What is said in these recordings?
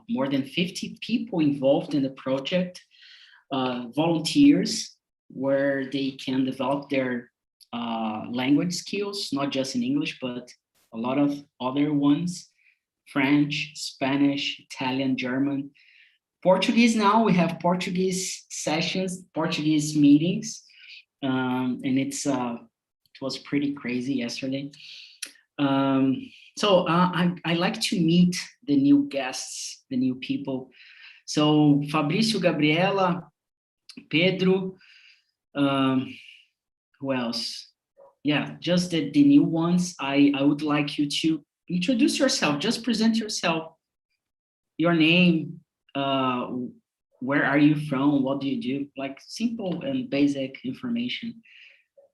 more than 50 people involved in the project, volunteers, where they can develop their language skills, not just in English, but a lot of other ones, French, Spanish, Italian, German. Portuguese now, we have Portuguese sessions, Portuguese meetings, and it was pretty crazy yesterday. So I like to meet the new guests, the new people. So Fabrício, Gabriela, Pedro, who else? Yeah, just the new ones. I would like you to introduce yourself, just present yourself, your name, where are you from, what do you do, like simple and basic information.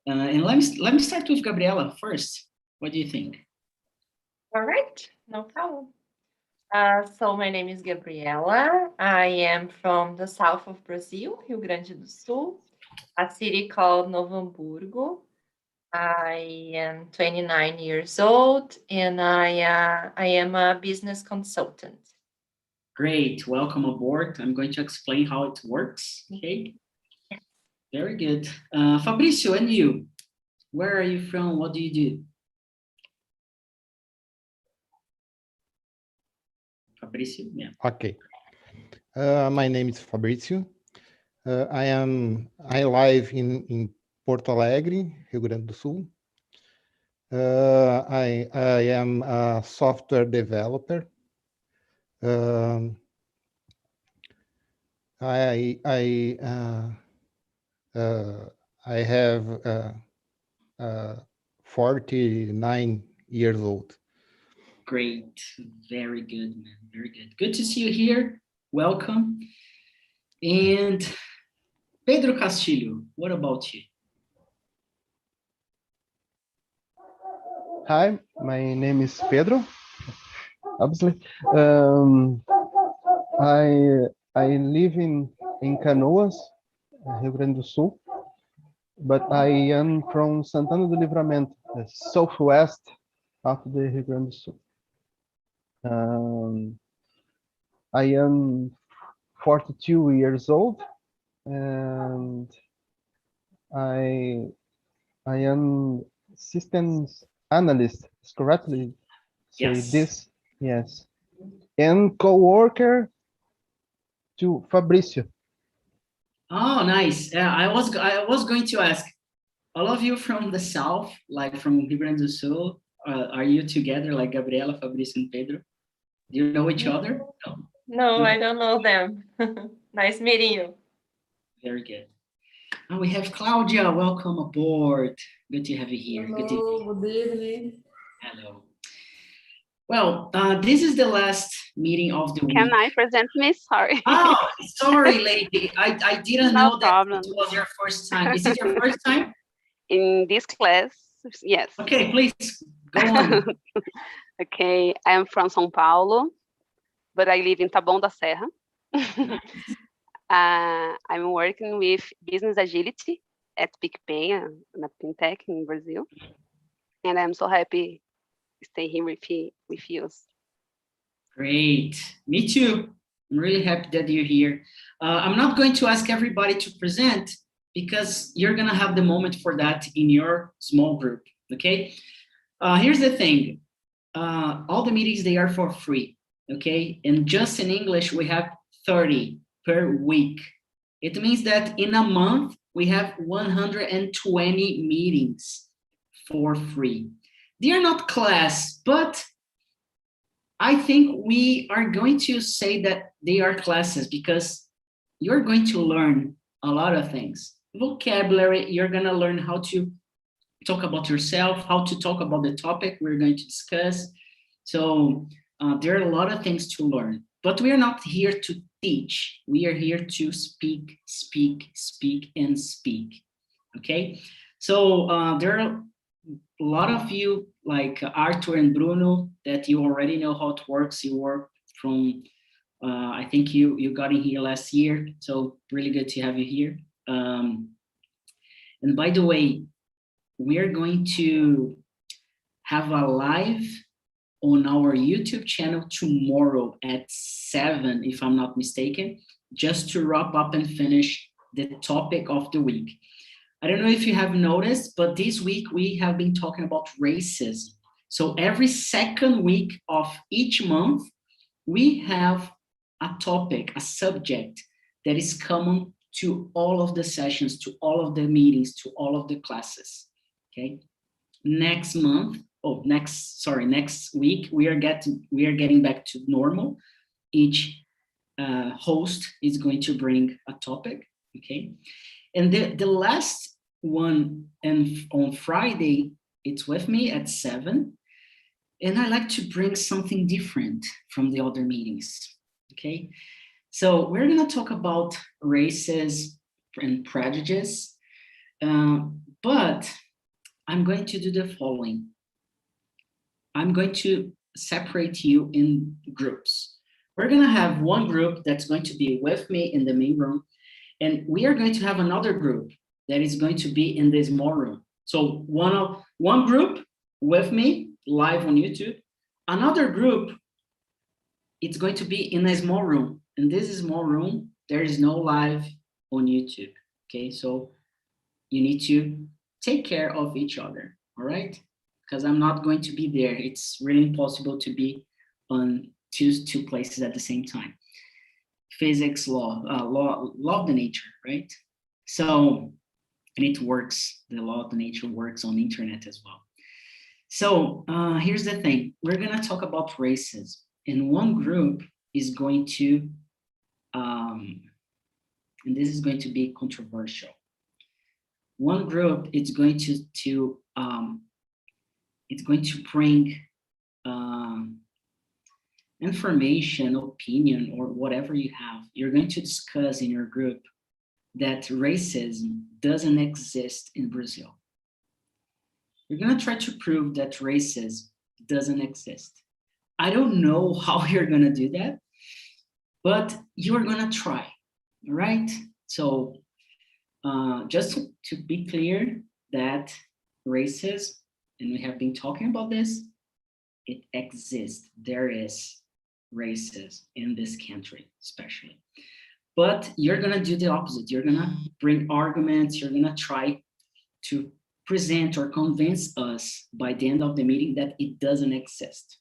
And let me start with Gabriela first. What do you think? All right, no problem. So my name is Gabriela. I am from the south of Brazil, Rio Grande do Sul, a city called Novo Hamburgo. I am 29 years old, and I am a business consultant. Great, welcome aboard. I'm going to explain how it works, okay? Very good. Fabrício, and you? Where are you from? What do you do? Fabrício, yeah. Okay. My name is Fabrício. I live in Porto Alegre, Rio Grande do Sul. I am a software developer. I have 49 years old. Great, very good, man, very good. Good to see you here, welcome. And Pedro Castilho, what about you? Hi, my name is Pedro. Obviously, I live in Canoas, Rio Grande do Sul, but I am from Santana do Livramento, the southwest of the Rio Grande do Sul. I am 42 years old, and I am systems analyst. Is correctly say Yes. this? Yes, and co-worker to Fabrício. Oh, nice. Yeah, I was going to ask, all of you from the south, like from Rio Grande do Sul, are you together, like Gabriela, Fabrício, and Pedro? Do you know each other? No? No, I don't know them. Nice meeting you. Very good. And we have Claudia. Welcome aboard. Good to have you here. Hello, good evening. Hello. Well, this is the last meeting of the week. Can I present me? Sorry. Oh, sorry, lady. I didn't No know problem. that it was your first time. Is it your first time? In this class, yes. Okay, please go on. Okay, I am from São Paulo, but I live in Taboão da Serra. I'm working with business agility at PicPay, a fintech in Brazil, and I'm so happy to stay here with you. Great. Me too. I'm really happy that you're here. I'm not going to ask everybody to present because you're going to have the moment for that in your small group, okay? Here's the thing. All the meetings, they are for free, okay? And just in English, we have 30 per week. It means that in a month, we have 120 meetings for free. They are not class, but I think we are going to say that they are classes because you're going to learn a lot of things. Vocabulary, you're going to learn how to talk about yourself, how to talk about the topic we're going to discuss. So there are a lot of things to learn, but we are not here to teach. We are here to speak, speak, speak, and speak, okay? So there are a lot of you, like Arthur and Bruno, that you already know how it works. You work from, I think you got in here last year, so really good to have you here. And by the way, we are going to have a live on our YouTube channel tomorrow at 7, if I'm not mistaken, just to wrap up and finish the topic of the week. I don't know if you have noticed, but this week we have been talking about racism. So every second week of each month, we have a topic, a subject that is common to all of the sessions, to all of the meetings, to all of the classes, okay? Next week, we are getting back to normal. Each host is going to bring a topic, okay? And the last one, and on Friday, it's with me at 7, and I like to bring something different from the other meetings, okay? So we're gonna talk about races and prejudice, but I'm going to do the following. I'm going to separate you in groups. We're gonna have one group that's going to be with me in the main room, and we are going to have another group that is going to be in the small room. So one group with me live on YouTube, another group, it's going to be in a small room. In this small room, there is no live on YouTube, okay? So you need to take care of each other, all right? Because I'm not going to be there. It's really impossible to be on two places at the same time. Physics law of the nature, right? So, and it works, the law of the nature works on the internet as well. So here's the thing, we're gonna talk about racism, and one group is going to, and this is going to be controversial. One group is going to it's going to bring information, opinion, or whatever you have. You're going to discuss in your group that racism doesn't exist in Brazil. You're gonna try to prove that racism doesn't exist. I don't know how you're gonna do that, but you're gonna try, all right? So just to be clear that racism, and we have been talking about this, it exists. There is racism in this country, especially. But you're gonna do the opposite. You're gonna bring arguments, you're gonna try to present or convince us by the end of the meeting that it doesn't exist.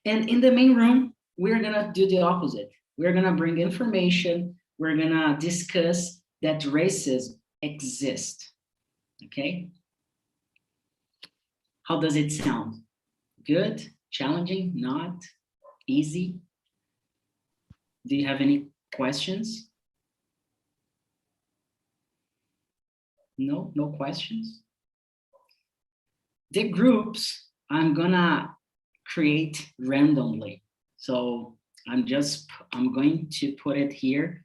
And in the main room, we're gonna do the opposite. We're gonna bring information, we're gonna discuss that racism exists, okay? How does it sound? Good, challenging, not, easy? Do you have any questions? No questions? The groups I'm gonna create randomly. So I'm going to put it here.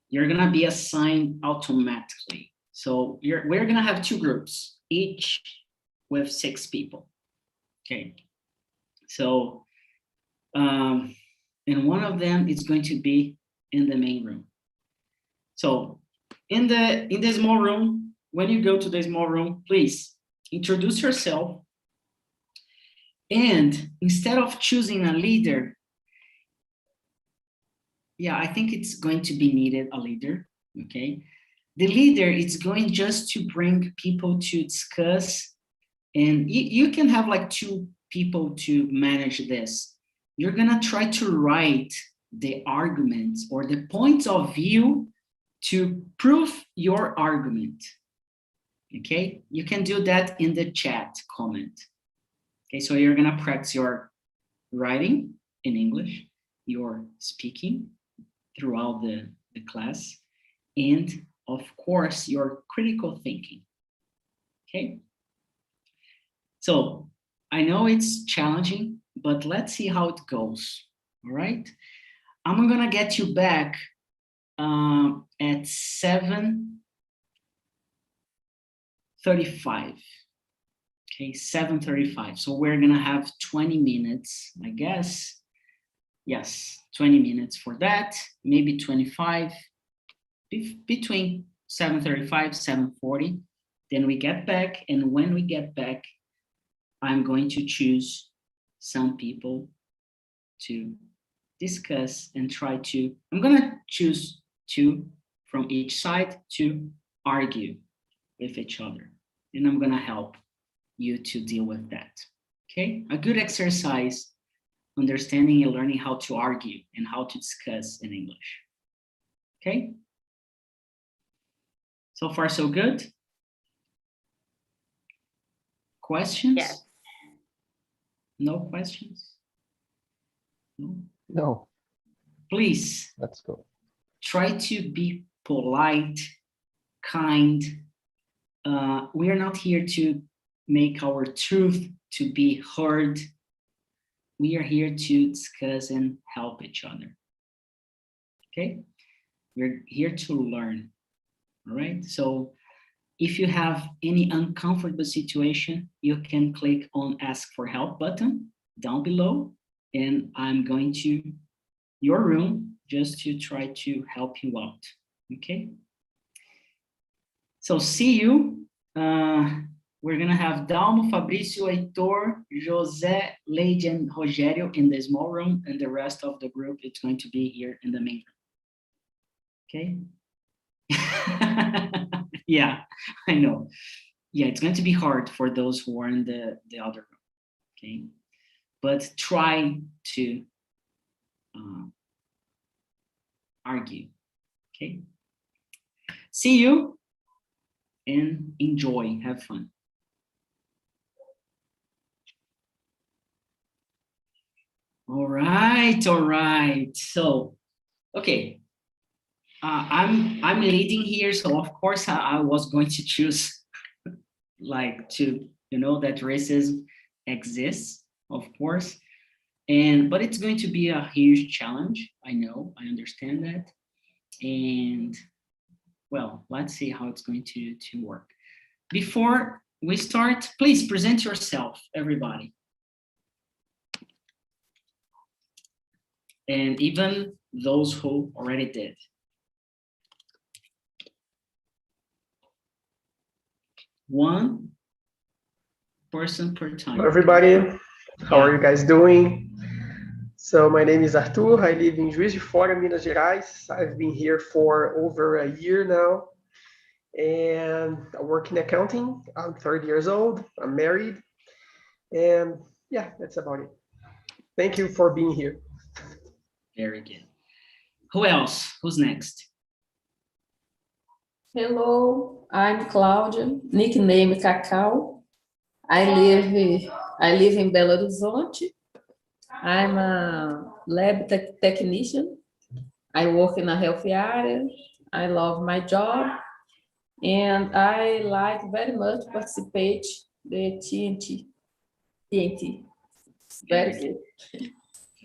You're gonna be assigned automatically. So we're gonna have 2 groups, each with 6 people, okay? So, and one of them is going to be in the main room. So in the small room, when you go to the small room, please introduce yourself. And instead of choosing a leader, yeah, I think it's going to be needed a leader, okay? The leader is going just to bring people to discuss, and you can have like 2 people to manage this. You're gonna try to write the arguments or the points of view to prove your argument, okay? You can do that in the chat comment. Okay, so you're gonna practice your writing in English, your speaking throughout the class, and of course, your critical thinking, okay? So I know it's challenging, but let's see how it goes, all right? I'm gonna get you back at 7:35. Okay, 7:35. So we're gonna have 20 minutes, I guess. Yes, 20 minutes for that, maybe 25, between 7:35, 7:40. Then we get back, and when we get back, I'm going to choose some people to discuss and try to, I'm gonna choose two from each side to argue with each other. And I'm gonna help you to deal with that, okay? A good exercise, understanding and learning how to argue and how to discuss in English, okay? So far, so good? Questions? Yes. No questions? No? No, Please let's go. try to be polite, kind. We are not here to make our truth to be heard. We are here to discuss and help each other. Okay? We're here to learn. All right? So if you have any uncomfortable situation, you can click on Ask for Help button down below, and I'm going to your room just to try to help you out. Okay? So see you. We're gonna have Dalmo, Fabrício, Heitor, José, Leide, and Rogério in the small room, and the rest of the group is going to be here in the main room. Okay? Yeah, I know. Yeah, it's going to be hard for those who are in the other room. Okay, but try to argue. Okay. See you and enjoy. Have fun. All right, all right. So, okay, I'm leading here, so of course I was going to choose like to, you know, that racism exists, of course, but it's going to be a huge challenge. I know, I understand that, and well, let's see how it's going to work. Before we start, please present yourself, everybody. And even those who already did. One person per time. Hello, everybody. How are you guys doing? So my name is Arthur. I live in Juiz de Fora, Minas Gerais. I've been here for over a year now. And I work in accounting. I'm 30 years old. I'm married. And yeah, that's about it. Thank you for being here. Very good. Who else? Who's next? Hello, I'm Cláudia, nickname Cacau. I live in Belo Horizonte. I'm a lab technician. I work in a health area. I love my job, and I like very much participate the TNT. Very good.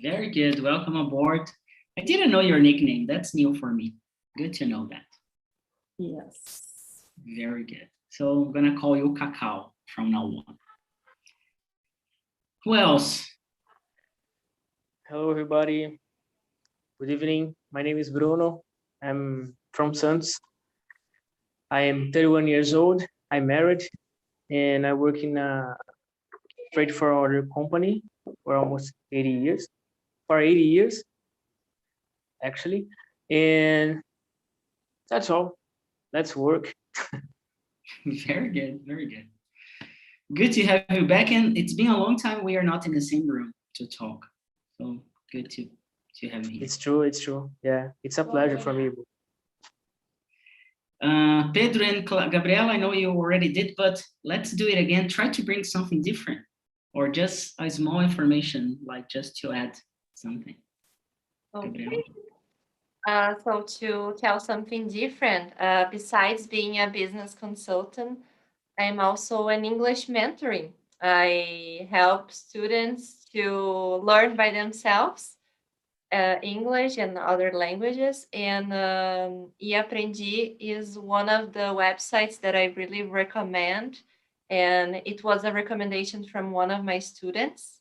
Very good. Welcome aboard. I didn't know your nickname. That's new for me. Good to know that. Yes. Very good. So I'm gonna call you Cacau from now on. Who else? Hello, everybody. Good evening. My name is Bruno. I'm from Santos. I am 31 years old. I'm married, and I work in a freight forwarder company for almost 80 years. For 80 years, actually. And that's all. Let's work. Very good. Very good. Good to have you back. And it's been a long time we are not in the same room to talk. So good to have you here. It's true. It's true. Yeah, it's a pleasure for me. Pedro and Gabriela, I know you already did, but let's do it again. Try to bring something different or just a small information, like just to add something. Okay. So to tell something different, besides being a business consultant, I'm also an English mentoring. I help students to learn by themselves English and other languages. And eAprendi is one of the websites that I really recommend. And it was a recommendation from one of my students.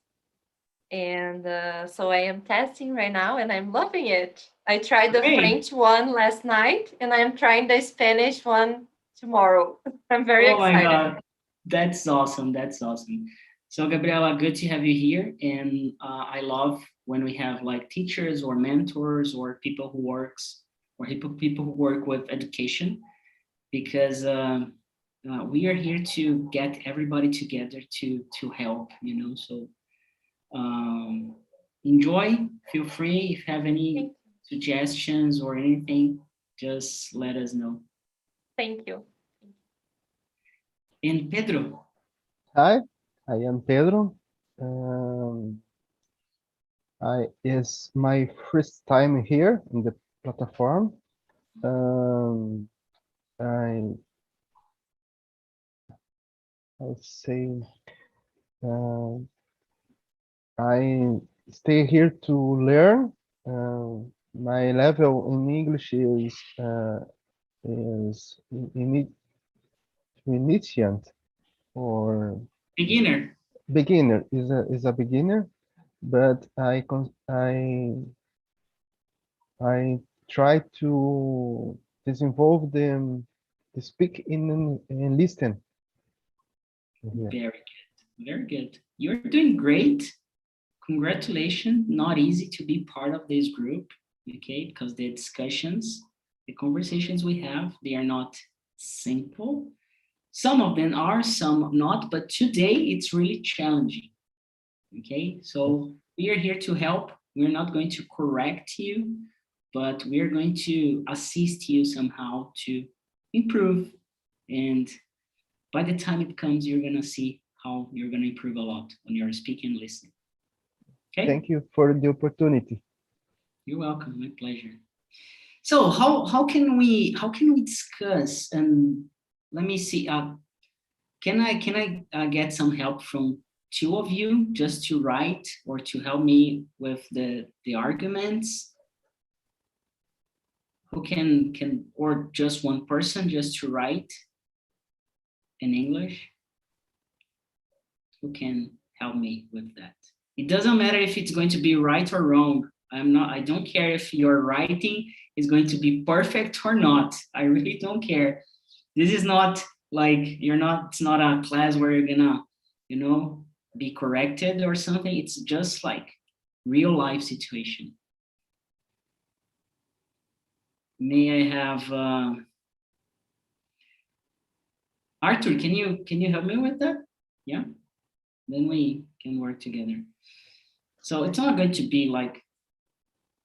And so I am testing right now and I'm loving it. I tried the French one last night and I'm trying the Spanish one tomorrow. I'm very excited. My God. That's awesome. That's awesome. So Gabriela, good to have you here. And I love when we have like teachers or mentors or people who who work with education, because we are here to get everybody together to help, you know. So enjoy, feel free. If you have any suggestions or anything, just let us know. Thank you. And Pedro. Hi, I am Pedro. It's my first time here in the platform. I'll say I stay here to learn. My level in English is initiant or Beginner. beginner is a beginner, but I try to develop them to speak in and listen. Yeah. Very good. Very good. You're doing great. Congratulations. Not easy to be part of this group, okay? Because the discussions, the conversations we have, they are not simple. Some of them are, some not, but today it's really challenging, okay? So we are here to help. We're not going to correct you, but we're going to assist you somehow to improve. And by the time it comes, you're gonna see how you're gonna improve a lot on your speaking and listening. Okay? Thank you for the opportunity. You're welcome, my pleasure. So how can we discuss, and let me see, can I get some help from two of you just to write or to help me with the arguments? Who can or just one person just to write in English? Who can help me with that? It doesn't matter if it's going to be right or wrong. I don't care if your writing is going to be perfect or not. I really don't care. This is not like it's not a class where you're gonna, you know, be corrected or something. It's just like real life situation. May I have Arthur, can you help me with that? Yeah, then we can work together. So it's not going to be like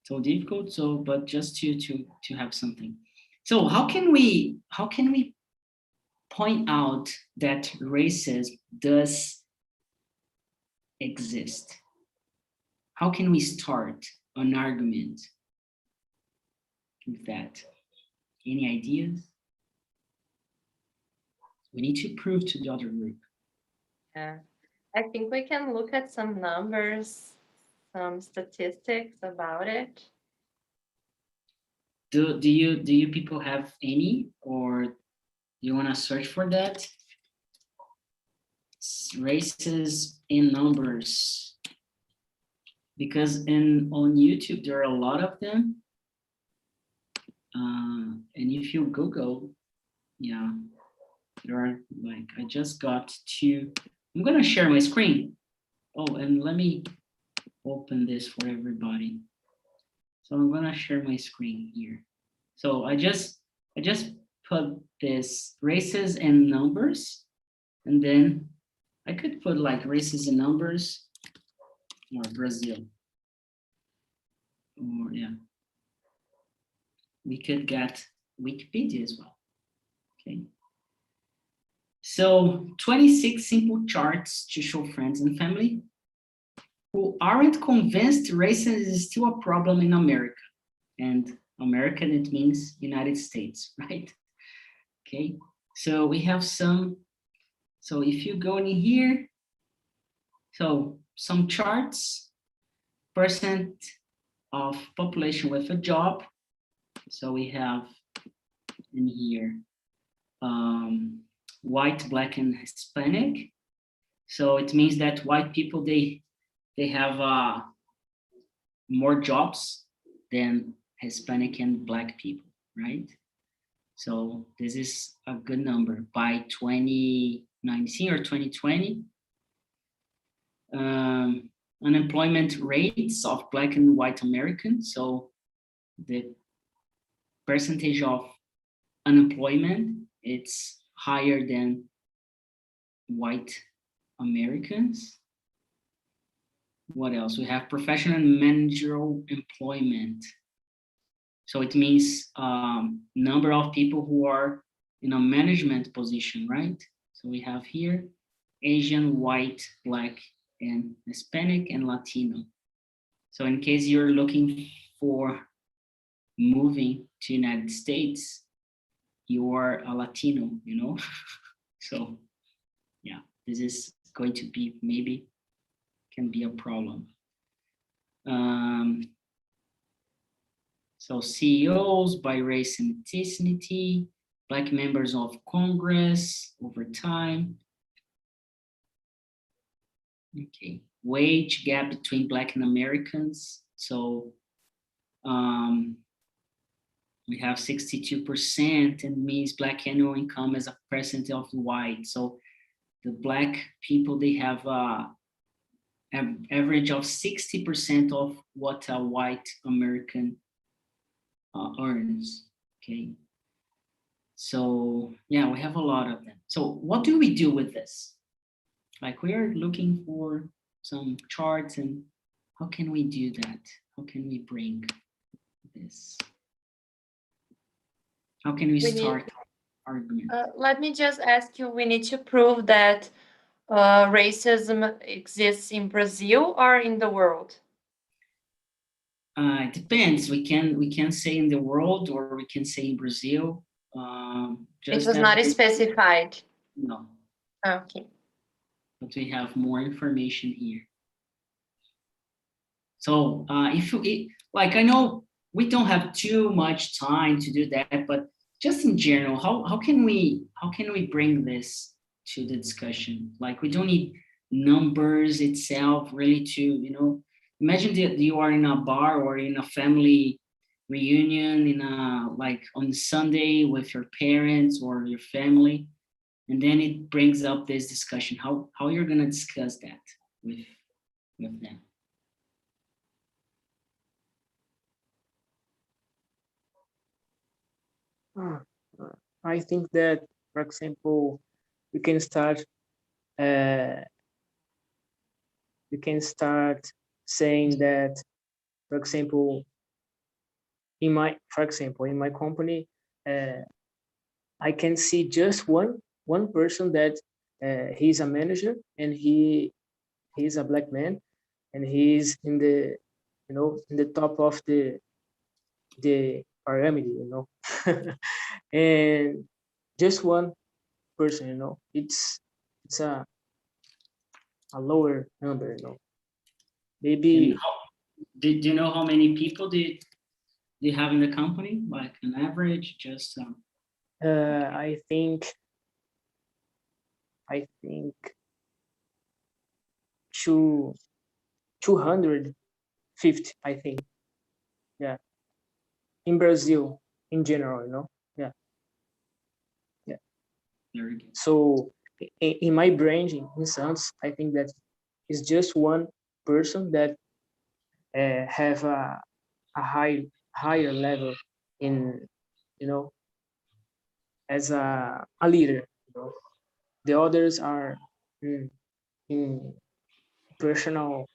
so difficult, so but just to have something. So how can we point out that racism does exist? How can we start an argument with that? Any ideas? We need to prove to the other group. Yeah, I think we can look at some numbers, some statistics about it. Do you people have any, or do you want to search for that? Races in numbers, because on YouTube there are a lot of them, and if you Google, yeah, there are, like, I just got two. I'm gonna share my screen. Oh, and let me open this for everybody. So I'm gonna share my screen here. So I just put this races and numbers, and then I could put like races and numbers or Brazil. Or yeah. We could get Wikipedia as well. Okay. So 26 simple charts to show friends and family who aren't convinced racism is still a problem in America. And American, it means United States, right? Okay, so we have some, so if you go in here, so some charts, percent of population with a job. So we have in here, white, black, and Hispanic. So it means that white people, they have more jobs than Hispanic and black people, right? So this is a good number by 2019 or 2020. unemployment rates of Black and white Americans. So the percentage of unemployment, it's higher than white Americans. What else? We have professional and managerial employment. So it means number of people who are in a management position, right? So we have here Asian, white, Black, and Hispanic, and Latino. So in case you're looking for moving to United States, you are a Latino, you know? So yeah, this is going to be, maybe can be a problem. So CEOs by race and ethnicity, Black members of Congress over time. Okay, wage gap between Black and Americans. So we have 62%, and means Black annual income as a percent of white. So the Black people, they have an average of 60% of what a white American earns. Okay. So yeah, we have a lot of them. So what do we do with this? Like, we are looking for some charts, and how can we do that? How can we bring this? How can we start argument? Let me just ask you, we need to prove that racism exists in Brazil or in the world? It depends. We can say in the world, or we can say in Brazil. It was not specified. No. Okay. But we have more information here. So like, I know we don't have too much time to do that, but just in general, how can we bring this to the discussion? Like, we don't need numbers itself really to, you know, imagine that you are in a bar or in a family reunion like on Sunday with your parents or your family, and then it brings up this discussion. How you're gonna discuss that with them? I think that, for example, we can start saying that, for example, in my company, I can see just one person that he's a manager, and he's a Black man, and he's in the, you know, in the top of the pyramid, you know. And just one person, you know, it's a lower number, you know. Maybe. Do you know how many people do you have in the company, like an average? Just I think 250, I think. Yeah. In Brazil, in general, you know. Yeah. Yeah. Very good. So in my branch, in Santos, I think that it's just one person that have a higher level in, you know, as a leader, you know. The others are in personal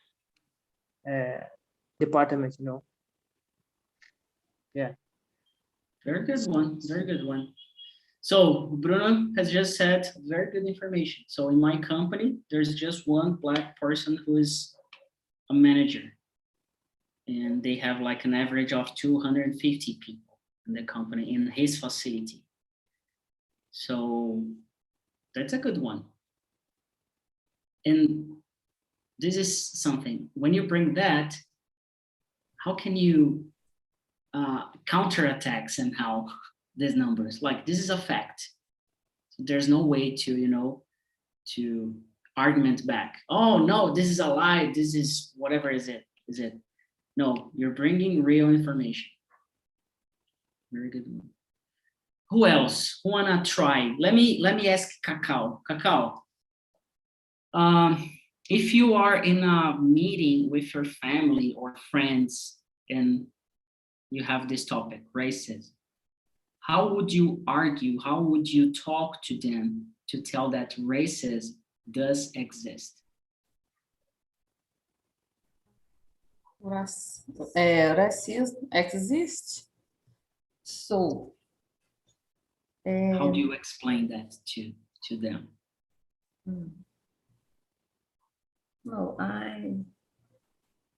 department, you know. Yeah. Very good one. Very good one. So Bruno has just said very good information. So in my company, there's just one Black person who is a manager, and they have like an average of 250 people in the company, in his facility. So that's a good one. And this is something, when you bring that, how can you counterattack somehow these numbers? Like, this is a fact. So there's no way to, you know, to argument back. Oh no, this is a lie. This is whatever is it? No, you're bringing real information. Very good one. Who else? Who wanna try? Let me ask Cacau. Cacau, if you are in a meeting with your family or friends and you have this topic, racism, how would you argue? How would you talk to them to tell that racism does exist? Racism exists. So, How do you explain that to them? No,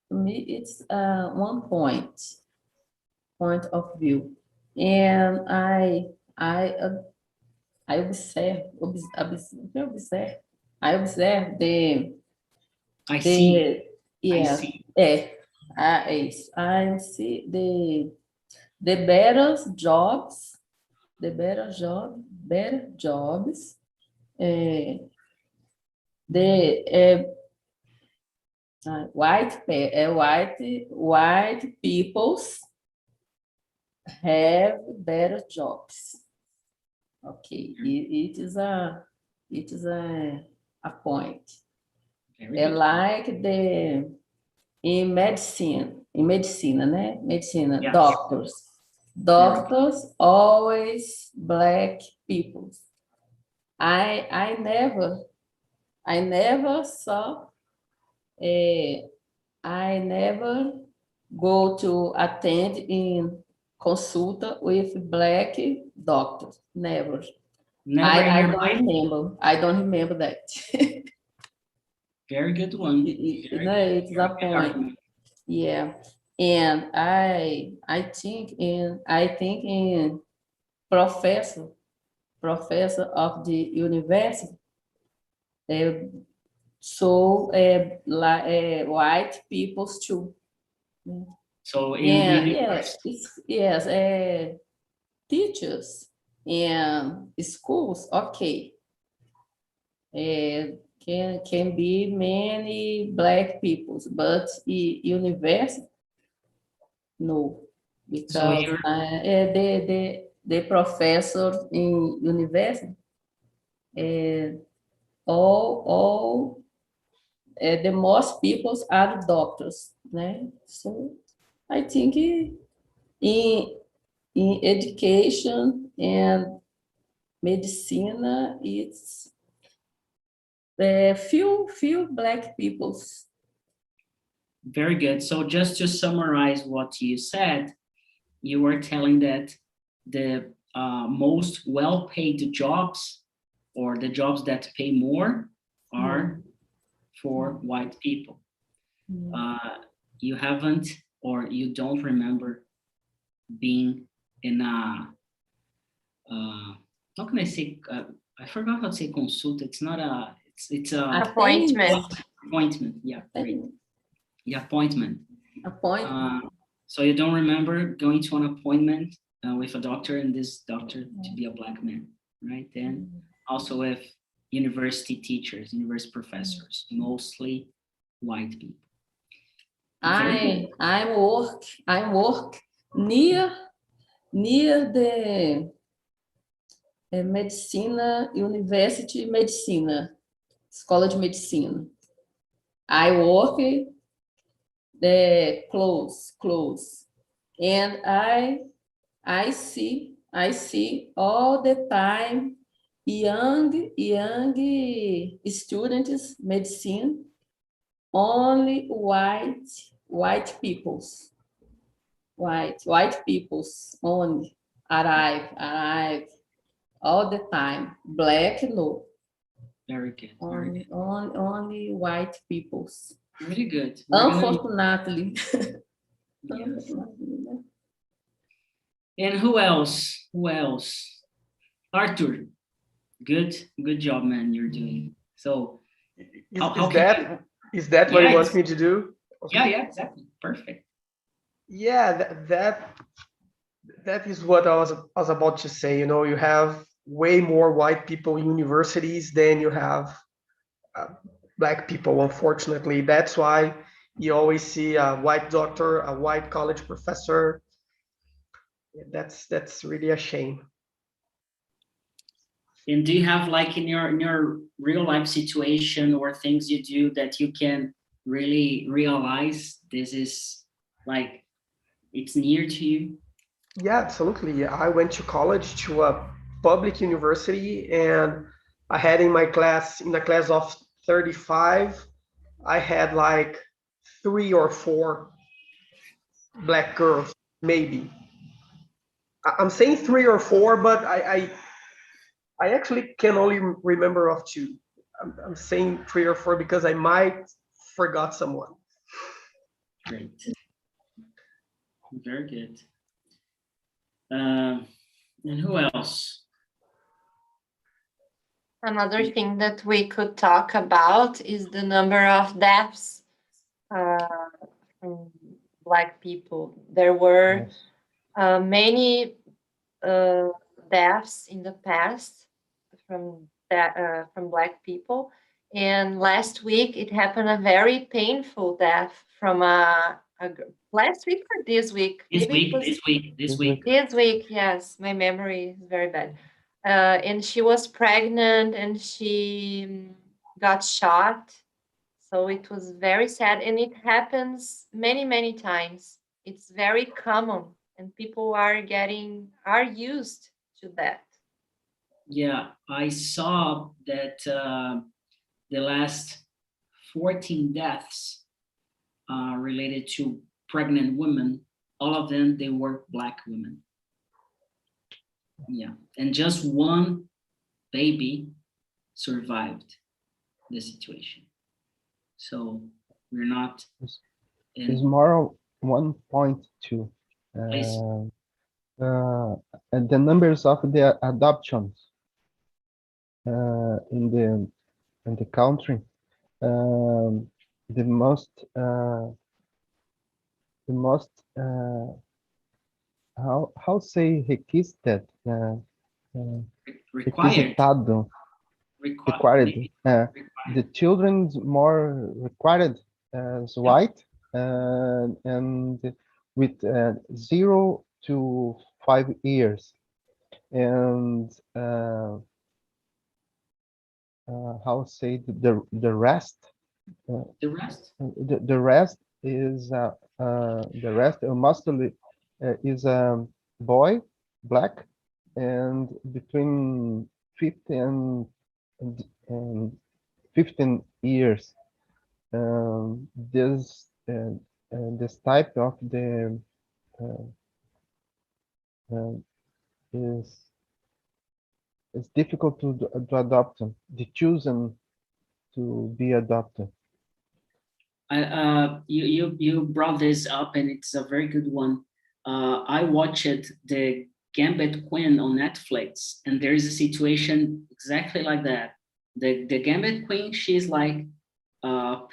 to me, it's one point of view, and I observe the I see. yes, I see. I see the better jobs, the white peoples have better jobs. Okay, it is a point. Very good. Like in medicine, né? Medicine, Yes. doctors always black people. I never saw. I never go to attend in consulta with black doctors. Never. Never in your life? I don't remember that. Very good one. It's a point. Argument. Yeah, and I think in professor of the university. So white people too. So in Yes, teachers and schools, okay. Can be many black peoples, but university, no, because the professor in university, all the most peoples are doctors, né? So I think in education and medicine, it's few black peoples. Very good. So just to summarize what you said, you were telling that the most well-paid jobs or the jobs that pay more are for white people. You haven't or you don't remember being in a, how can I say, I forgot how to say consulta. It's not a, it's a Appointment. Appointment, yeah, great. The appointment. Appointment. So you don't remember going to an appointment with a doctor and this doctor to be a black man, right? Then also with university teachers, university professors, mostly white people. I work near the medicina, university medicina, escola de medicina. I work the close, and I see all the time young students medicine, only white peoples only arrive all the time. Black, no. Very good. Only white peoples. Very good. Unfortunately. Yes. And who else? Arthur, good job, man, you're doing. So is that what you want me to do? Okay. Yeah, exactly. Perfect. Yeah, that is what I was about to say. You know, you have way more white people in universities than you have black people, unfortunately. That's why you always see a white doctor, a white college professor. That's really a shame. And do you have like in your real life situation or things you do that you can really realize this is like it's near to you? Yeah, absolutely. I went to college, to a public university, and I had in my class, in a class of 35, I had like 3 or 4 black girls, maybe. I'm saying 3 or 4, but I actually can only remember of 2. I'm saying 3 or 4 because I might forgot someone. Great. Very good. And who else? Another thing that we could talk about is the number of deaths from Black people. There were Yes. many deaths in the past from Black people, and last week it happened a very painful death from last week or this week? This Maybe it week, was this week, this This week. this week. Yes, my memory is very bad. And she was pregnant and she got shot. So it was very sad, and it happens many, many times. It's very common, and people are used to that. Yeah, I saw that the last 14 deaths related to pregnant women, all of them, they were Black women. Yeah, and just one baby survived the situation. So we're not It's in, more 1.2. please. And the numbers of the adoptions in the country, the most how say requisite, Required. requisitado, required. Maybe The children's more required as white, and with 0 to 5 years, and how say the rest, the rest. the rest is the rest mostly is boy, Black, and between 50 and 15 years. This type of the uh, uh, is it's difficult to adopt them. The chosen to be adopted. You brought this up, and it's a very good one. I watched the Gambit Queen on Netflix, and there is a situation exactly like that. The Gambit Queen, she's like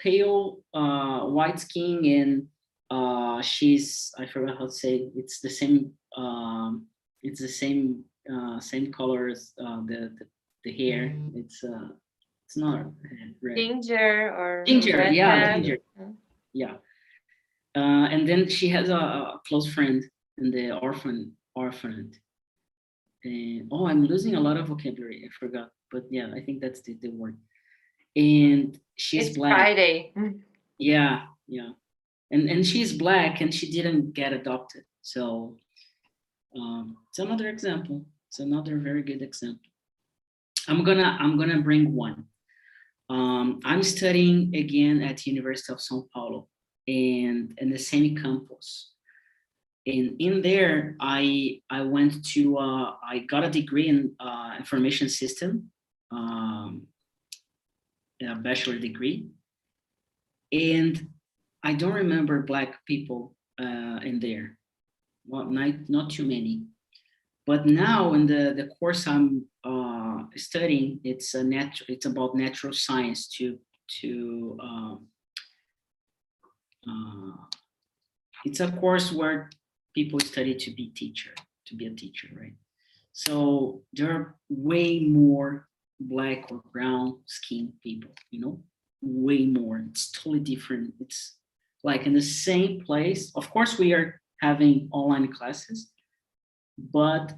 pale, white skin, and she's, I forgot how to say, it's the same same color as the hair. It's not red. Ginger or Ginger, yeah, redhead. ginger. Yeah. And then she has a close friend in the orphanage. And oh, I'm losing a lot of vocabulary. I forgot, but yeah, I think that's the word. And she's It's Black. Friday. Yeah, yeah. And she's Black, and she didn't get adopted. So it's another example. It's another very good example. I'm gonna bring one. I'm studying again at the University of São Paulo, and in the same campus. And in there, I went to I got a degree in information system, a bachelor degree, and I don't remember Black people in there. Well, not too many. But now in the course I'm studying, it's about natural science it's a course where people study to be a teacher, right? So there are way more Black or brown skinned people, way more. It's totally different. It's like in the same place. Of course, we are having online classes, but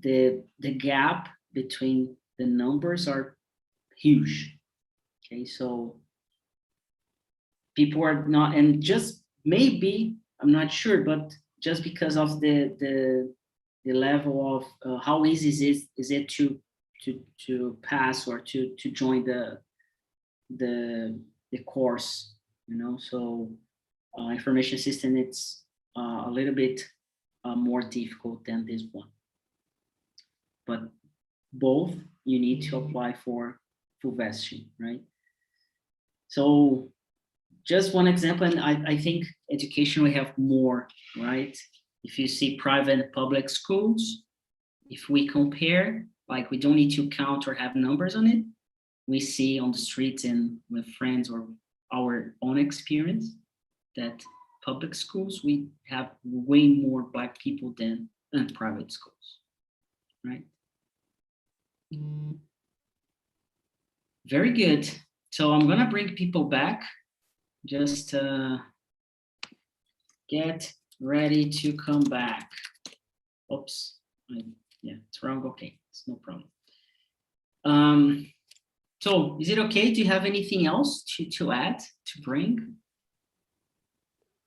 the gap between the numbers are huge. Okay, so people are not, and just maybe, I'm not sure, but just because of the level of how easy is it to pass or to join the course, you know. So information system, it's a little bit more difficult than this one, but both you need to apply for full vesting, right? So just one example, and I think education we have more, right? If you see private and public schools, if we compare, like we don't need to count or have numbers on it, we see on the streets and with friends or our own experience that public schools, we have way more Black people than in private schools, right? Very good. So I'm gonna bring people back. Just get ready to come back. Oops, yeah, it's wrong. Okay, it's no problem. So is it okay? Do you have anything else to add, to bring?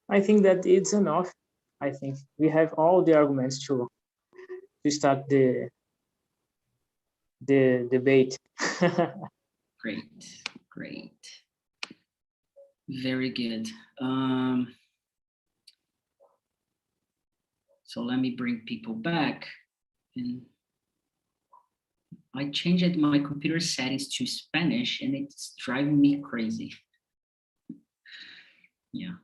I think that it's enough. I think we have all the arguments to start the debate. Great, great. Very good. So let me bring people back. And I changed my computer settings to Spanish and it's driving me crazy. Yeah.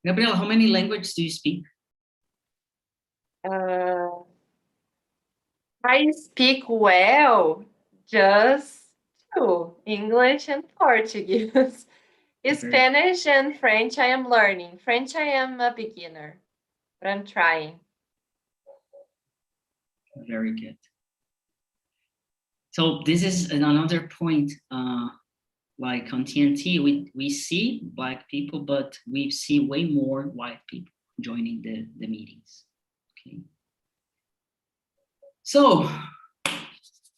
Gabriela, how many languages do you speak? I speak well just two, English and Portuguese. Spanish and French I am learning. French I am a beginner, but I'm trying. Very good. So this is another point, like on TNT, we see Black people, but we see way more white people joining the meetings, okay? So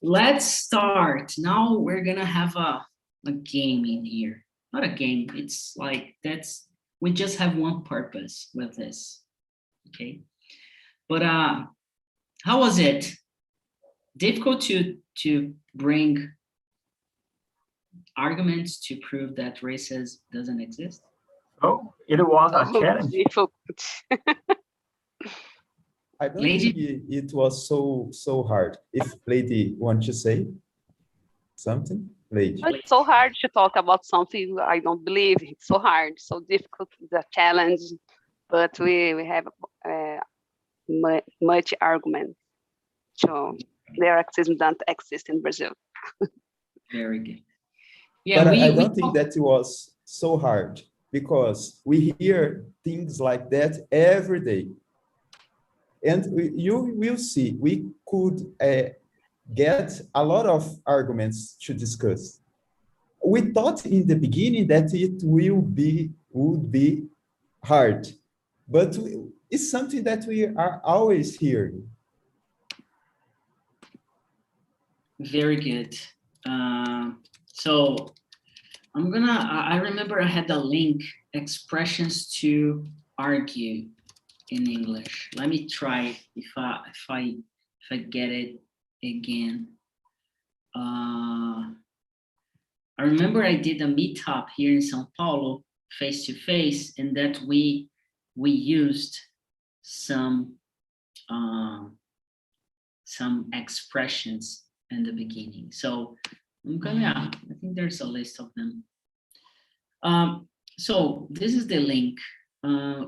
let's start. Now we're gonna have a game in here. Not a game, it's like we just have one purpose with this, okay? But how was it? Difficult to bring arguments to prove that racism doesn't exist? Oh, it was a challenge. Difficult. I don't Lady? think it was so hard. If Lady want to say something, Lady. It's so hard to talk about something I don't believe. It's so hard, so difficult, the challenge. But we have much argument. So their racism doesn't exist in Brazil. Very good. Yeah, But I don't think that it was so hard because we hear things like that every day. And you will see, we could get a lot of arguments to discuss. We thought in the beginning that it would be hard, but it's something that we are always hearing. Very good. So I remember I had the link, expressions to argue in English. Let me try if I get it again. I remember I did a meetup here in São Paulo, face to face, and that we used some expressions in the beginning. So I think there's a list of them. So this is the link.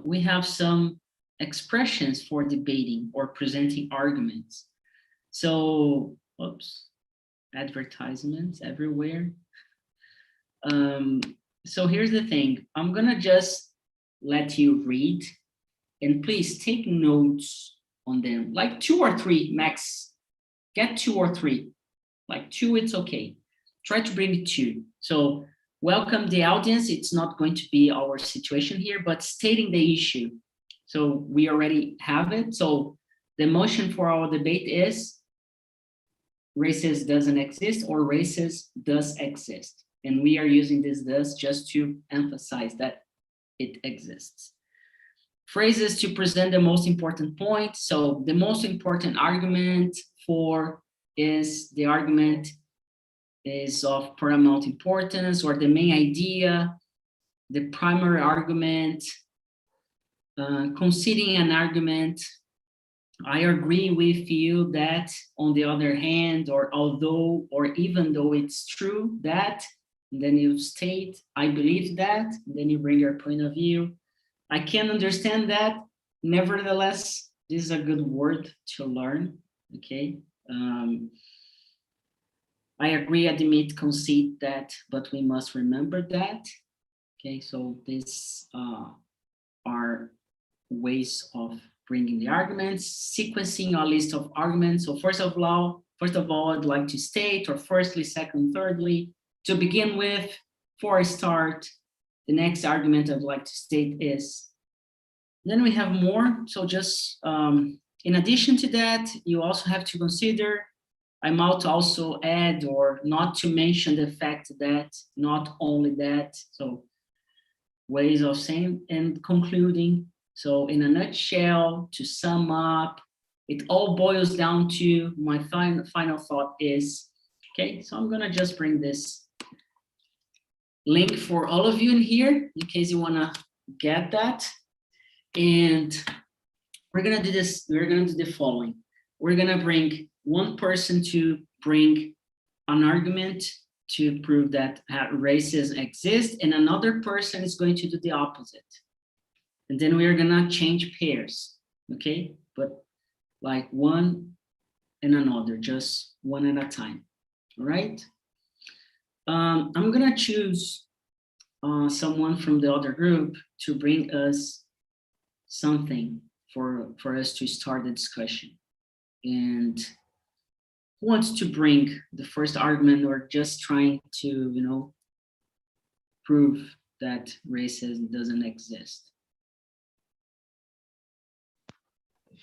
We have some expressions for debating or presenting arguments. So, oops, advertisements everywhere. So here's the thing. I'm gonna just let you read and please take notes on them, like 2 or 3 max. Get 2 or 3, like 2, it's okay. Try to bring 2. So welcome the audience. It's not going to be our situation here, but stating the issue. So we already have it. So the motion for our debate is racist doesn't exist or racist does exist. And we are using this does just to emphasize that it exists. Phrases to present the most important point. So the most important argument for is the argument is of paramount importance, or the main idea, the primary argument, conceding an argument. I agree with you that, on the other hand, or although, or even though it's true that, and then you state, I believe that, and then you bring your point of view. I can understand that. Nevertheless, this is a good word to learn, okay? I agree, admit, concede that, but we must remember that. Okay, so these are ways of bringing the arguments, sequencing a list of arguments. So first of all, I'd like to state, or firstly, second, thirdly, to begin with, before I start, the next argument I'd like to state is, then we have more. So just in addition to that, you also have to consider, I might also add, or not to mention the fact that, not only that, so ways of saying and concluding. So in a nutshell, to sum up, it all boils down to, my final thought is, okay, so I'm gonna just bring this link for all of you in here, in case you wanna get that. And we're gonna do this, we're gonna do the following. We're gonna bring one person to bring an argument to prove that racism exists, and another person is going to do the opposite. And then we are gonna change pairs, okay? But like one and another, just one at a time, all right? I'm gonna choose someone from the other group to bring us something for us to start the discussion. And who wants to bring the first argument, or just trying to, you know, prove that racism doesn't exist?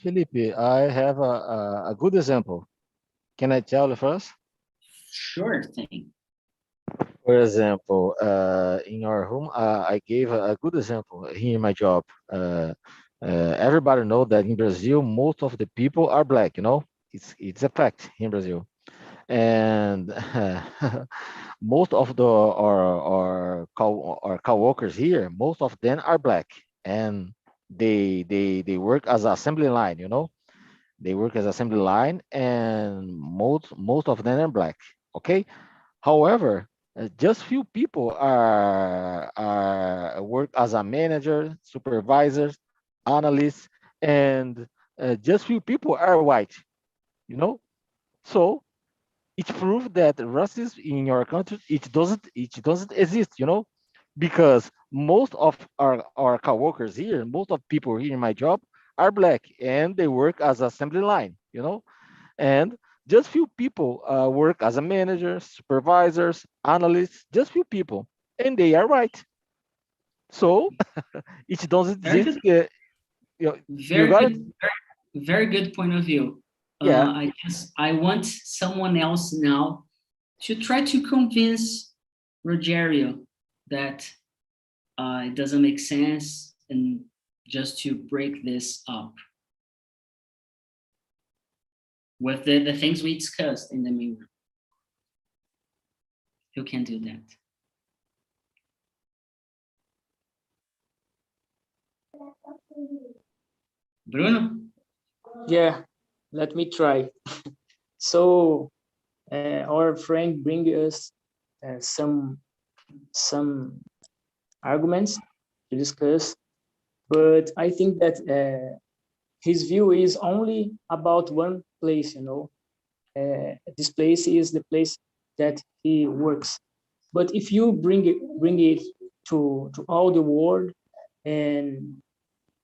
Felipe, I have a good example. Can I tell you first? Sure thing. For example, in our home, I gave a good example here in my job. Everybody know that in Brazil, most of the people are black, you know? It's a fact in Brazil. And most of our co-workers here, most of them are black, and they work as assembly line, you know? They work as assembly line, and most of them are black, okay? However, just few people are work as a manager, supervisors, analysts, and just few people are white, you know? So it proves that racism in your country, it doesn't exist, you know, because most of our coworkers here, most of people here in my job are black, and they work as assembly line, you know, and just few people work as a manager, supervisors, analysts, just few people, and they are right. So it doesn't Very exist. good. You got it? Very good point of view. Yeah. I want someone else now to try to convince Rogerio that it doesn't make sense, and just to break this up with the things we discussed in the main room. Who can do that? Bruno? Yeah, let me try. So our friend bring us some arguments to discuss, but I think that his view is only about one place, you know. This place is the place that he works. But if you bring it to all the world, and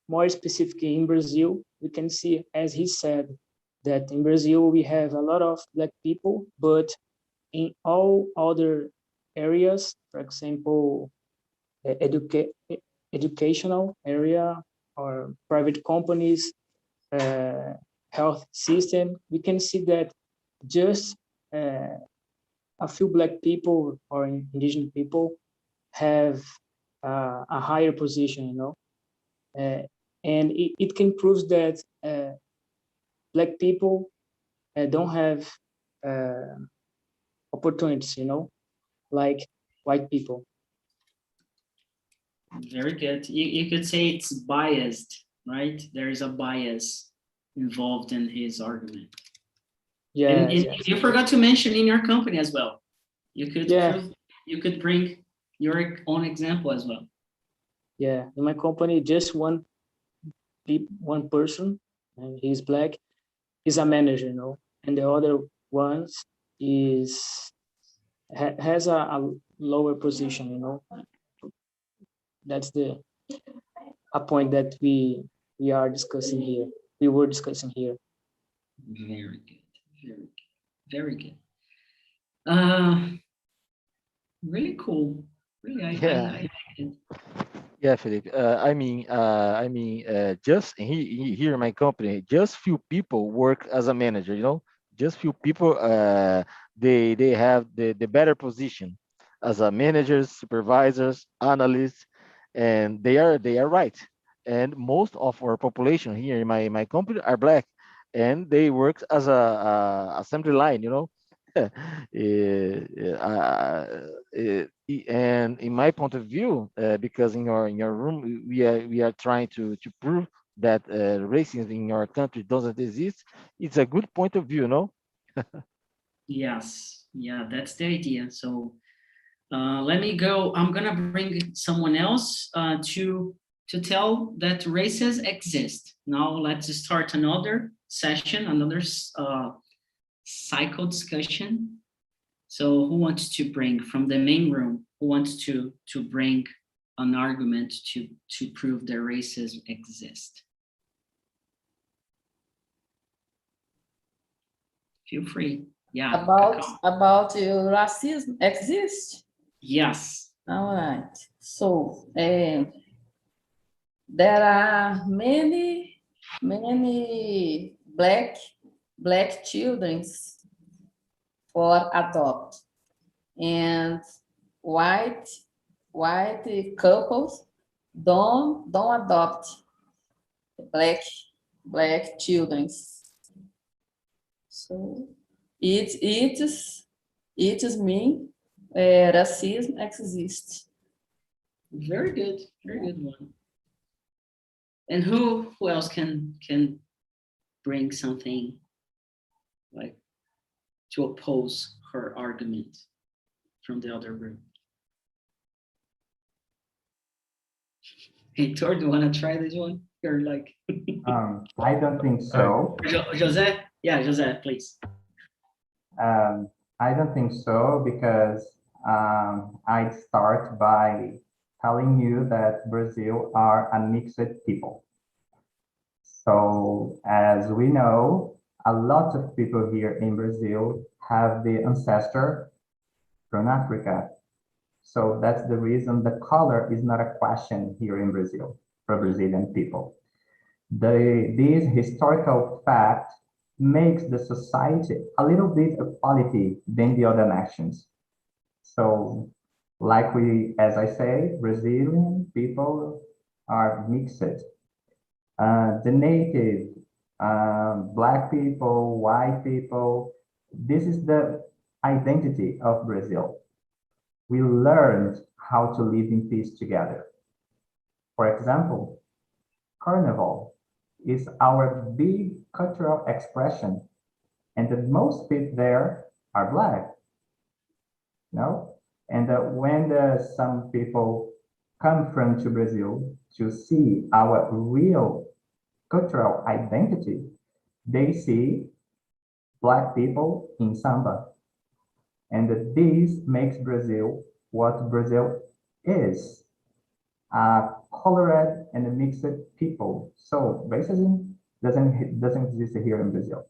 more specifically in Brazil, we can see, as he said, that in Brazil we have a lot of black people, but in all other areas, for example, educational area or private companies, health system, we can see that just a few Black people or indigenous people have a higher position, you know, and it can prove that Black people don't have opportunities, you know, like white people. Very good. You could say it's biased, right? There is a bias involved in his argument. Yeah, and yes. you forgot to mention in your company as well. You could Yeah. you could bring your own example as well. Yeah, in my company, just one person, and he's Black, is a manager, you know, and the other ones has a lower position, you know. That's a point that we are discussing here. We were discussing here. Very good. Very good. Really cool. Really, I like it. Yeah, Felipe. Just here in my company, just few people work as a manager. You know, just few people. They have the better position as a managers, supervisors, analysts, and they are right. And most of our population here in my company are Black, and they work as a assembly line. You know. And in my point of view, because in your room we are trying to prove that racism in your country doesn't exist. It's a good point of view, no? Yes, yeah, that's the idea. So let me go. I'm gonna bring someone else to tell that races exist. Now let's start another session, another cycle discussion. So who wants to bring from the main room? Who wants to bring an argument to prove that racism exists? Feel free. Yeah. About racism exists? Yes. All right. So there are many black children for adopt, and white couples don't adopt black children. So it mean racism exists. Very good one. And who else can bring something like to oppose her argument from the other room? Hey, Tor, do you want to try this one? You're like... I don't think so. Jose? Yeah, Jose, please. I don't think so, because I'd start by telling you that Brazil are a mixed people. So as we know, a lot of people here in Brazil have the ancestor from Africa. So that's the reason the color is not a question here in Brazil for Brazilian people. This historical fact makes the society a little bit equality than the other nations. So like as I say, Brazilian people are mixed. The native, Black people, white people, this is the identity of Brazil. We learned how to live in peace together. For example, Carnival is our big cultural expression, and the most people there are Black. No? And when some people come from to Brazil to see our real cultural identity, they see Black people in samba. And this makes Brazil what Brazil is, a colored and a mixed people. So racism doesn't exist here in Brazil.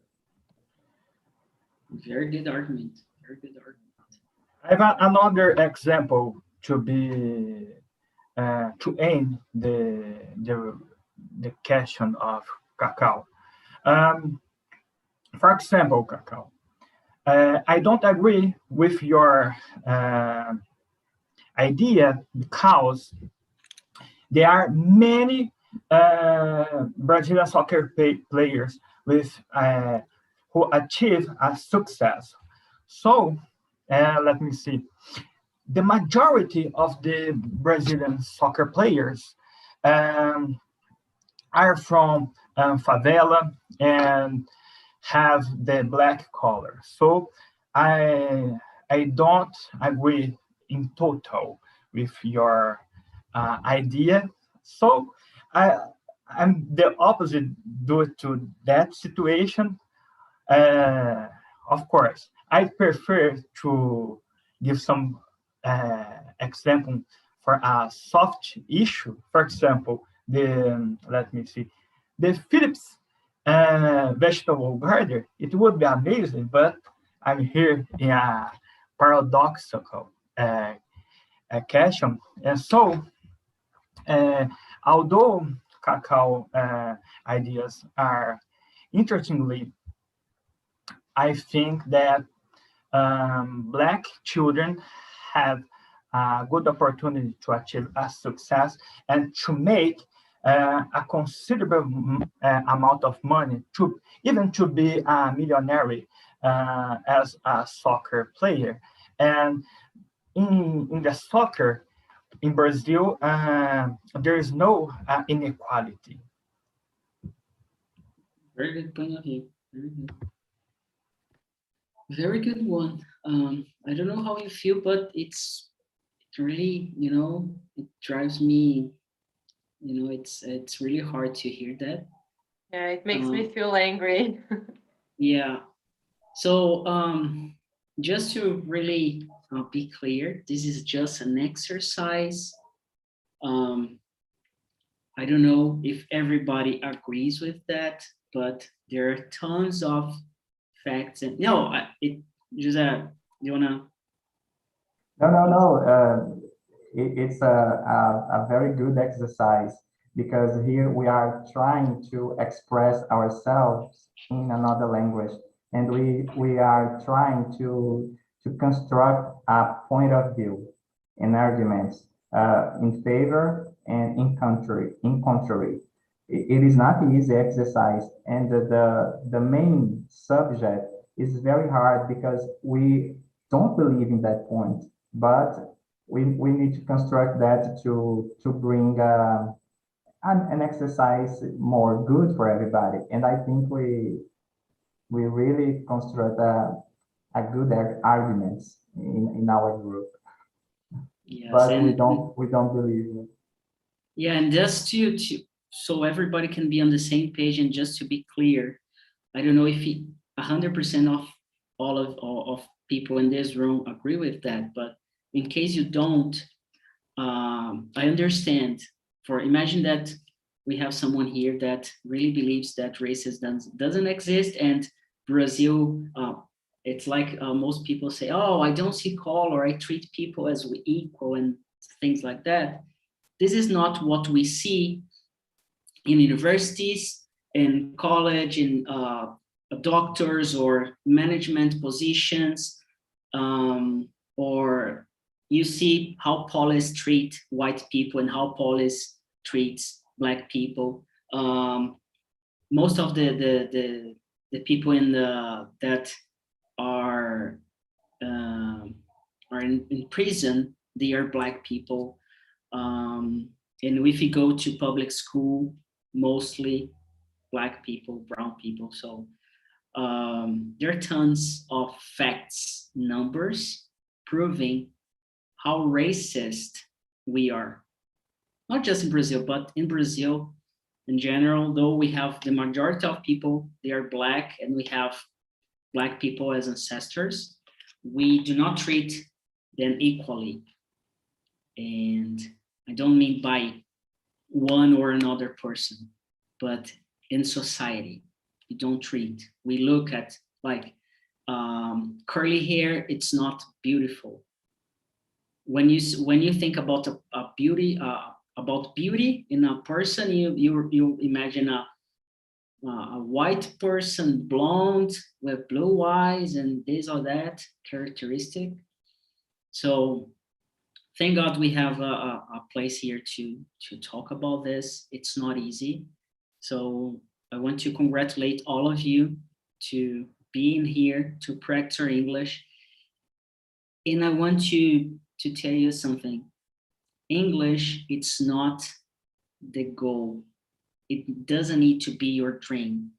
Very good argument. Very good argument. I have another example to be to end the question of Cacau. For example, Cacau, I don't agree with your idea because there are many Brazilian soccer players with who achieve a success. So let me see. The majority of the Brazilian soccer players are from favela and have the black color. So I don't agree in total with your idea. So I'm the opposite due to that situation. Of course, I prefer to give some example for a soft issue. For example, let me see, the Philips vegetable garden. It would be amazing, but I'm here in a paradoxical question, and so although cacao ideas are interestingly, I think that Black children have a good opportunity to achieve a success and to make a considerable amount of money, to even to be a millionaire as a soccer player. And in the soccer in Brazil, there is no inequality. Very good point of view. Very good. Very good one. I don't know how you feel, but it's really, it drives me, it's really hard to hear that. Yeah, it makes me feel angry. Yeah. So just to really be clear, this is just an exercise. I don't know if everybody agrees with that, but there are tons of facts and José, you wanna? No. It's a very good exercise because here we are trying to express ourselves in another language, and we are trying to construct a point of view and arguments in favor and in contrary. It is not an easy exercise, and the main subject is very hard because we don't believe in that point, but we need to construct that to bring an exercise more good for everybody. And I think we really construct a good arguments in our group. Yes, but we don't believe it. Yeah, and just to so everybody can be on the same page, and just to be clear, I don't know if 100% of all of people in this room agree with that, but in case you don't, I understand. Imagine that we have someone here that really believes that racism doesn't exist, and Brazil, it's like most people say, oh, I don't see color, I treat people as equal and things like that. This is not what we see in universities, in college, in doctors or management positions, or you see how police treat white people and how police treats Black people. Most of the people that are in prison, they are Black people. And if you go to public school, mostly Black people, brown people. So there are tons of facts, numbers proving how racist we are. Not just in Brazil, but in Brazil in general, though we have the majority of people, they are Black, and we have Black people as ancestors, we do not treat them equally. And I don't mean by one or another person, but in society, we don't treat. We look at like curly hair, it's not beautiful. When you think about beauty in a person, you imagine a white person, blonde with blue eyes and this or that characteristic. So thank God we have a place here to talk about this. It's not easy. So I want to congratulate all of you to being here to practice our English. And I want to tell you something. English, it's not the goal. It doesn't need to be your dream.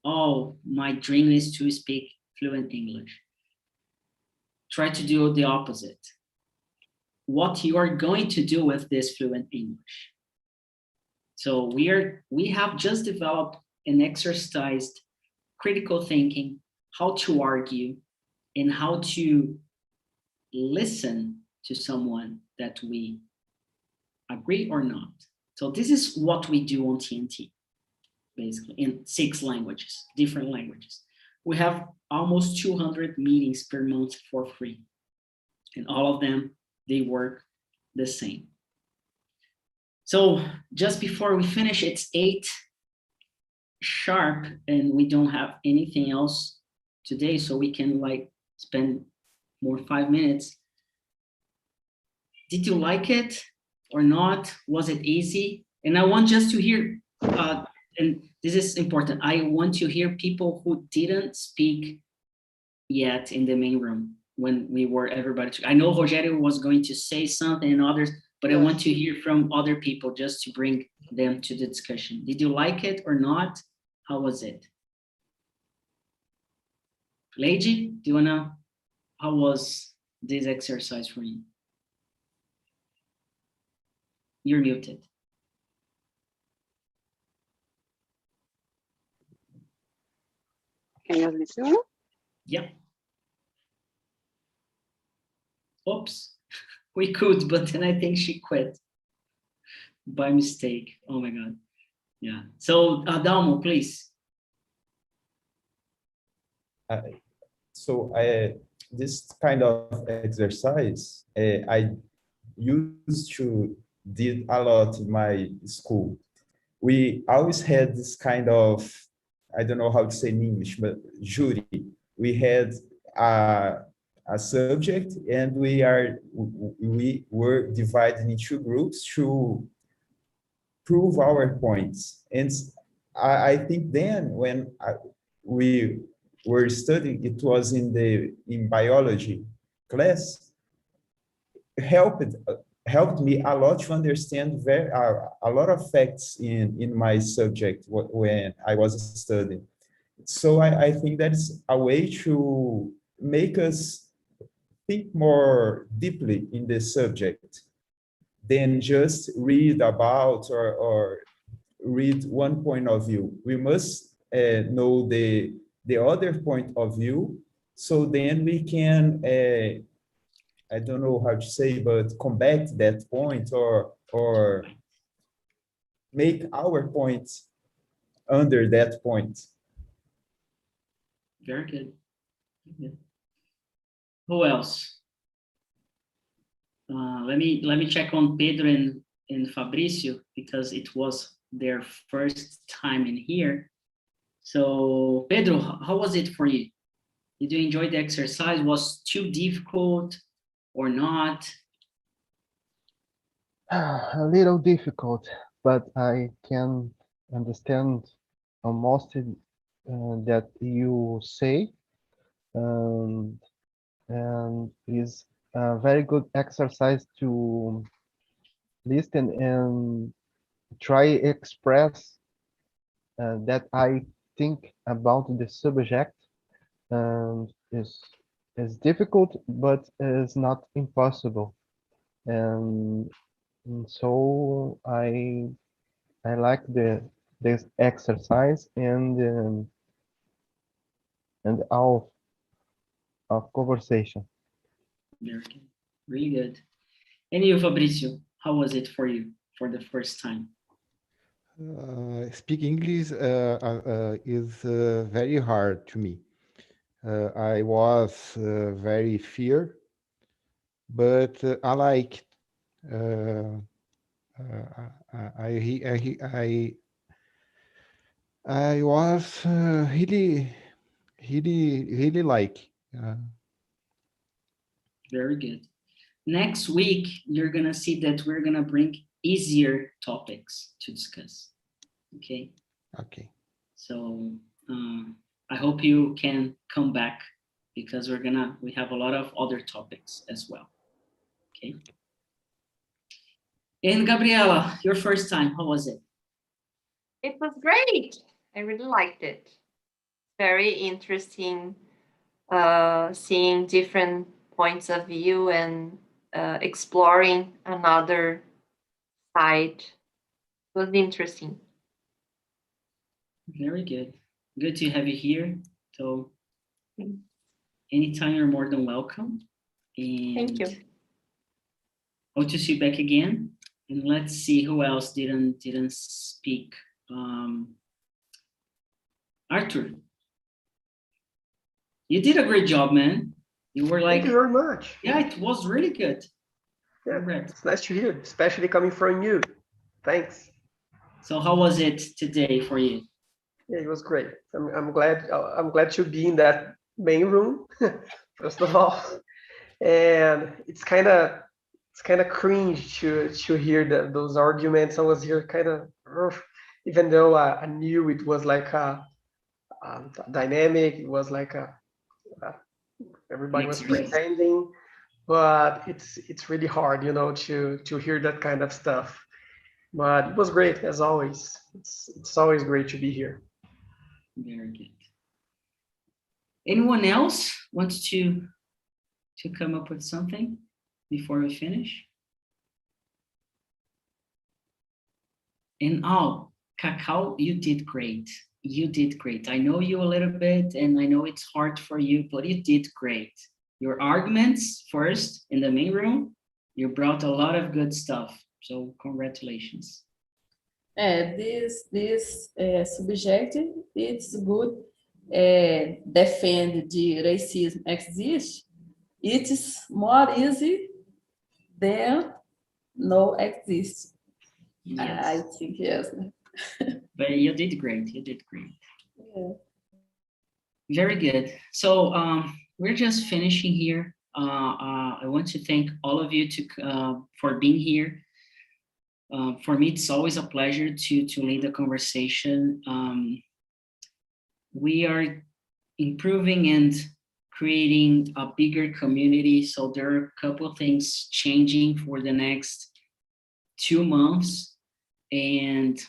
Oh, my dream is to speak fluent English. Try to do the opposite. What you are going to do with this fluent English. So we have just developed and exercised critical thinking, how to argue, and how to listen to someone that we agree or not. So this is what we do on TNT, basically, in 6 languages, different languages. We have almost 200 meetings per month for free. And all of them, they work the same. So just before we finish, it's 8 sharp and we don't have anything else today, so we can like spend more 5 minutes. Did you like it or not? Was it easy? And I want just to hear, and this is important, I want to hear people who didn't speak yet in the main room when we were everybody. I know Rogério was going to say something and others, but I want to hear from other people just to bring them to the discussion. Did you like it or not? How was it? Lady, do you wanna, how was this exercise for you? You're muted. Can you listen now? Yep. Oops, we could, but then I think she quit by mistake. Oh my God. Yeah. So Adalmo, please. So this kind of exercise, I used to did a lot in my school. We always had this kind of, I don't know how to say in English, but jury. We had a subject, and we were divided into groups to prove our points. And I think then when we were studying, it was in biology class, helped me a lot to understand a lot of facts in my subject when I was studying. So I think that's a way to make us think more deeply in the subject than just read about or read one point of view. We must know the other point of view, so then we can I don't know how to say, but combat that point or make our point under that point. Very good. Yeah. Who else? Let me check on Pedro and Fabricio, because it was their first time in here. So Pedro, how was it for you? Did you enjoy the exercise? Was too difficult or not? A little difficult, but I can understand almost that you say, and is a very good exercise to listen and try express that I think about the subject, and is difficult, but is not impossible. And so I like this exercise and all of conversation. Very good. Really good. And you, Fabricio, how was it for you for the first time? Speak English is very hard to me. I was very fear, but I like. I was really like. Very good. Next week, you're gonna see that we're gonna bring easier topics to discuss. Okay. Okay. So I hope you can come back because we have a lot of other topics as well. Okay. And Gabriela, your first time, how was it? It was great. I really liked it. Very interesting seeing different points of view and exploring another side. It was interesting. Very good. Good to have you here. So anytime you're more than welcome. And Thank you. hope to see you back again. And let's see who else didn't speak. Arthur, you did a great job, man. You were like, Thank you very much. yeah, it was really good. Yeah, Correct. it's nice to hear, especially coming from you. Thanks. So how was it today for you? Yeah, it was great. I'm glad to be in that main room, first of all. And it's kind of cringe to hear those arguments. I was here kind of, even though I knew it was like a dynamic, it was like everybody was pretending, but it's really hard, to hear that kind of stuff. But it was great as always. It's always great to be here. Very good. Anyone else wants to come up with something before we finish? And Cacao, you did great. You did great. I know you a little bit, and I know it's hard for you, but you did great. Your arguments first in the main room, you brought a lot of good stuff. So congratulations. This subject, it's good. Defend the racism exists. It is more easy than no exist. Yes. I think yes. But you did great. You did great. Yeah. Very good. So we're just finishing here. I want to thank all of you for being here. For me, it's always a pleasure to lead the conversation. We are improving and creating a bigger community. So there are a couple of things changing for the next 2 months. And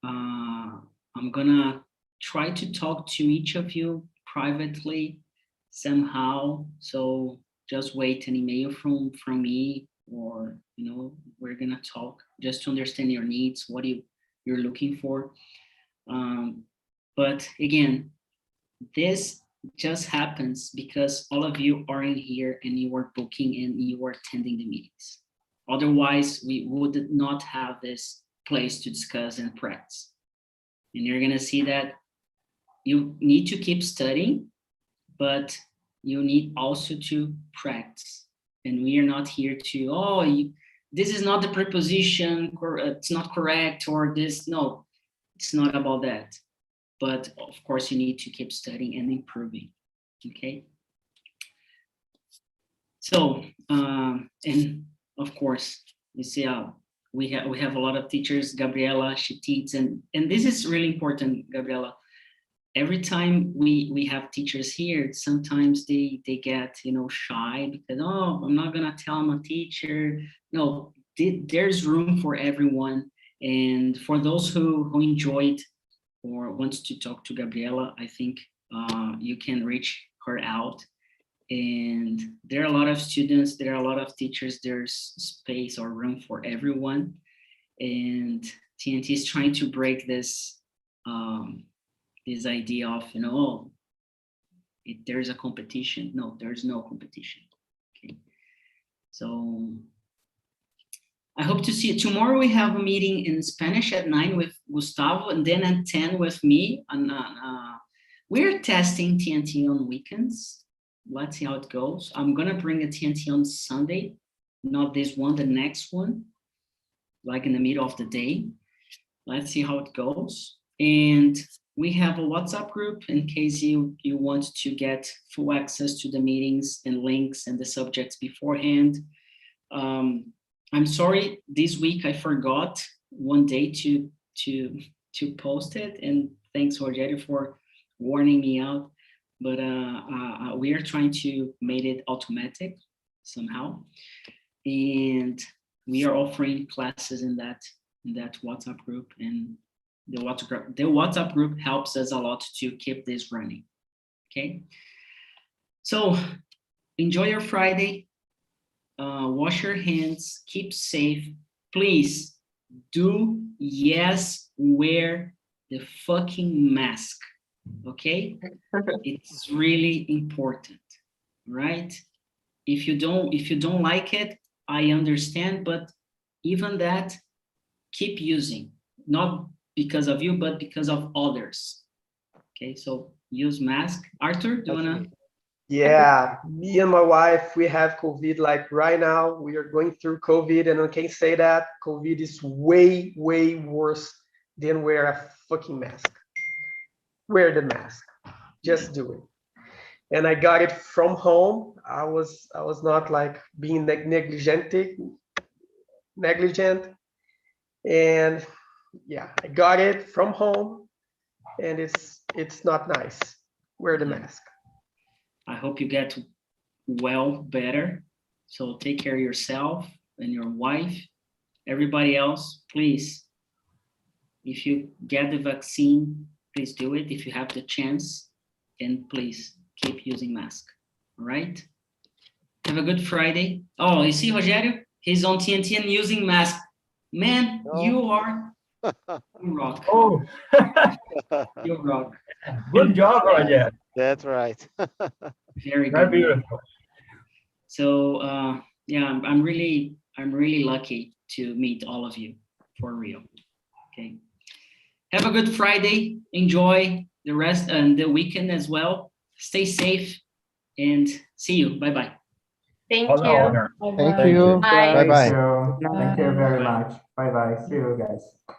I'm gonna try to talk to each of you privately somehow. So just wait an email from me, or we're gonna talk just to understand your needs, what you're looking for. But again, this just happens because all of you are in here and you are booking and you are attending the meetings. Otherwise, we would not have this place to discuss and practice. And you're gonna see that you need to keep studying, but you need also to practice. And we are not here to, this is not the preposition, it's not correct, or this. No, it's not about that. But of course, you need to keep studying and improving, okay? So, and of course, you see we have a lot of teachers. Gabriela, she teaches, and this is really important, Gabriela. Every time we have teachers here, sometimes they get shy because I'm not gonna tell I'm a teacher. No, there's room for everyone, and for those who enjoyed or wants to talk to Gabriela, I think you can reach her out. And there are a lot of students, there are a lot of teachers, there's space or room for everyone. And TNT is trying to break this this idea of, there's a competition. No, there's no competition. Okay. So I hope to see you. Tomorrow we have a meeting in Spanish at 9 with Gustavo, and then at 10 with me. And we're testing TNT on weekends. Let's see how it goes. I'm gonna bring a TNT on Sunday, not this one, the next one, like in the middle of the day. Let's see how it goes. And we have a WhatsApp group in case you want to get full access to the meetings and links and the subjects beforehand. I'm sorry, this week I forgot one day to post it, and thanks Rogério for warning me out. But we are trying to make it automatic somehow, and we are offering classes in that WhatsApp group, and the WhatsApp group helps us a lot to keep this running. Okay, so enjoy your Friday. Wash your hands, keep safe. Please do wear the fucking mask. Okay, it's really important, right? If you don't like it, I understand, but even that, keep using, not because of you, but because of others. Okay, so use mask. Arthur, do you wanna? Yeah, me and my wife, we have COVID. Like right now, we are going through COVID, and I can say that COVID is way, way worse than wear a fucking mask. Wear the mask. Just do it. And I got it from home. I was not like being negligent. And yeah, I got it from home, and it's not nice. Wear the mask. I hope you get better. So take care of yourself and your wife. Everybody else, please, if you get the vaccine, please do it if you have the chance, and please keep using mask. All right? Have a good Friday. Oh, you see Rogério? He's on TNT and using mask. Man, you rock. Oh, You rock. good job, Roger. That's right. Very Very good. beautiful. So yeah, I'm really lucky to meet all of you, for real. Okay. Have a good Friday. Enjoy the rest and the weekend as well. Stay safe and see you. Bye-bye. Thank All the you. honor. Thank you. Bye. Bye-bye. Thank you very much. Bye bye. See you guys.